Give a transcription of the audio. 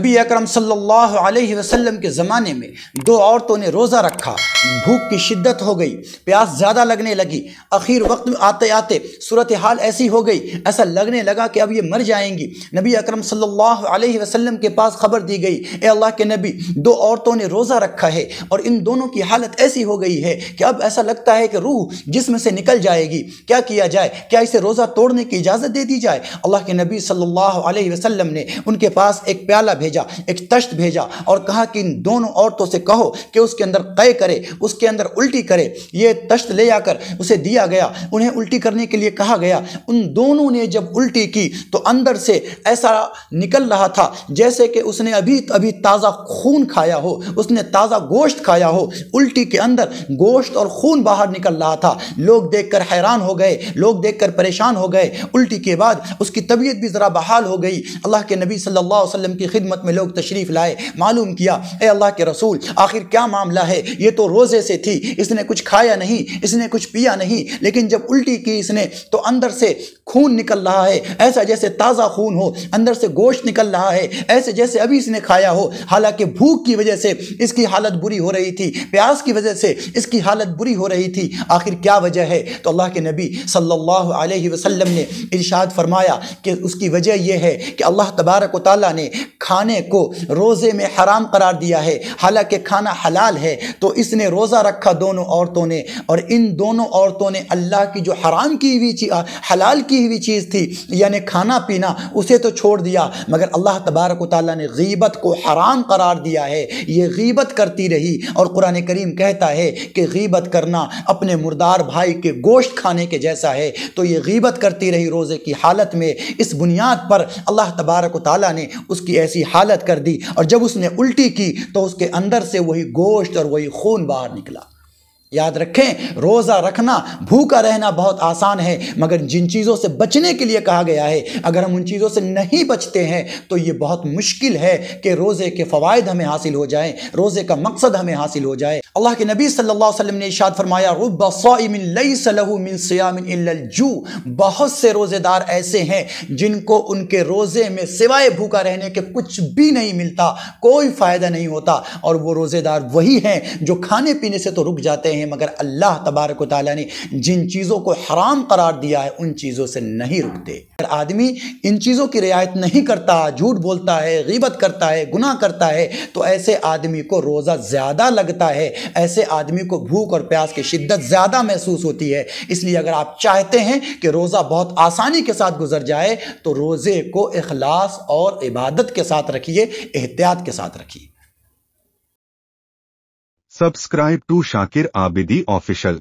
نبی اکرم صلی اللہ علیہ وسلم کے زمانے میں دو عورتوں نے روزہ رکھا، بھوک کی شدت ہو گئی، پیاس زیادہ لگنے لگی، اخیر وقت میں آتے آتے صورتحال ایسی ہو گئی، ایسا لگنے لگا کہ اب یہ مر جائیں گی۔ نبی اکرم صلی اللہ علیہ وسلم کے پاس خبر دی گئی، اے اللہ کے نبی، دو عورتوں نے روزہ رکھا ہے اور ان دونوں کی حالت ایسی ہو گئی ہے کہ اب ایسا لگتا ہے کہ روح جسم سے نکل جائے گی، کیا کیا جائے؟ کیا اسے روزہ توڑنے کی اجازت دے دی جائے؟ اللہ کے نبی صلی اللہ علیہ وسلم نے ان کے پاس ایک پیالہ بھیجا، ایک تشت بھیجا اور کہا کہ ان دونوں عورتوں سے کہو کہ اس کے اندر قے کرے، اس کے اندر الٹی کرے۔ یہ تشت لے آ کر اسے دیا گیا، انہیں الٹی کرنے کے لیے کہا گیا۔ ان دونوں نے جب الٹی کی تو اندر سے ایسا نکل رہا تھا جیسے کہ اس نے ابھی تازہ خون کھایا ہو، اس نے تازہ گوشت کھایا ہو۔ الٹی کے اندر گوشت اور خون باہر نکل رہا تھا۔ لوگ دیکھ کر حیران ہو گئے، لوگ دیکھ کر پریشان ہو گئے۔ الٹی کے بعد اس کی طبیعت بھی ذرا بحال ہو گئی۔ اللہ کے نبی صلی اللہ علیہ وسلم کی خدمت میں لوگ تشریف لائے، معلوم کیا، اے اللہ کے رسول، آخر کیا معاملہ ہے؟ یہ تو روزے سے تھی، اس نے کچھ کھایا نہیں، اس نے کچھ پیا نہیں، لیکن جب الٹی کی اس نے تو اندر سے خون نکل رہا ہے، ایسا جیسے تازہ خون ہو، اندر سے گوشت نکل رہا ہے، ایسے جیسے ابھی اس نے کھایا ہو۔ حالانکہ بھوک کی وجہ سے اس کی حالت بری ہو رہی تھی، پیاس کی وجہ سے اس کی حالت بری ہو رہی تھی، آخر کیا وجہ ہے؟ تو اللہ کے نبی صلی اللہ علیہ وسلم نے ارشاد فرمایا کہ اس کی وجہ یہ ہے کہ اللہ تبارک و تعالیٰ نے کھانے کو روزے میں حرام قرار دیا ہے، حالانکہ کھانا حلال ہے۔ تو اس نے روزہ رکھا دونوں عورتوں نے، اور ان دونوں عورتوں نے اللہ کی جو حرام کی ہوئی حلال کی ہوئی چیز تھی، یعنی کھانا پینا، اسے تو چھوڑ دیا، مگر اللہ تبارک و تعالیٰ نے غیبت کو حرام قرار دیا ہے۔ یہ غیبت کرتی رہی، اور قرآن کریم کہتا ہے کہ غیبت کرنا اپنے مردار بھائی کے گوشت کھانے کے جیسا ہے۔ تو یہ غیبت کرتی رہی روزے کی حالت میں۔ اس بنیاد پر اللہ تبارک و تعالیٰ نے اس کی ایسی حالت کر دی، اور جب اس نے الٹی کی تو اس کے اندر سے وہی گوشت اور وہی خون باہر نکلا۔ یاد رکھیں، روزہ رکھنا، بھوکا رہنا بہت آسان ہے، مگر جن چیزوں سے بچنے کے لیے کہا گیا ہے، اگر ہم ان چیزوں سے نہیں بچتے ہیں تو یہ بہت مشکل ہے کہ روزے کے فوائد ہمیں حاصل ہو جائیں، روزے کا مقصد ہمیں حاصل ہو جائے۔ اللہ کے نبی صلی اللہ علیہ وسلم نے ارشاد فرمایا، رب صائم لیس له من صیام الا الجوع، بہت سے روزے دار ایسے ہیں جن کو ان کے روزے میں سوائے بھوکا رہنے کے کچھ بھی نہیں ملتا، کوئی فائدہ نہیں ہوتا، اور وہ روزے دار وہی ہیں جو کھانے پینے سے تو رک جاتے ہیں، مگر اللہ تبارک و تعالیٰ نے جن چیزوں کو حرام قرار دیا ہے ان چیزوں سے نہیں رکتے۔ اگر آدمی ان چیزوں کی رعایت نہیں کرتا، جھوٹ بولتا ہے، غیبت کرتا ہے، گناہ کرتا ہے، تو ایسے آدمی کو روزہ زیادہ لگتا ہے، ایسے آدمی کو بھوک اور پیاس کی شدت زیادہ محسوس ہوتی ہے۔ اس لیے اگر آپ چاہتے ہیں کہ روزہ بہت آسانی کے ساتھ گزر جائے تو روزے کو اخلاص اور عبادت کے ساتھ رکھیے، احتیاط کے ساتھ رکھیے۔ Subscribe to Shakir Abidi Official.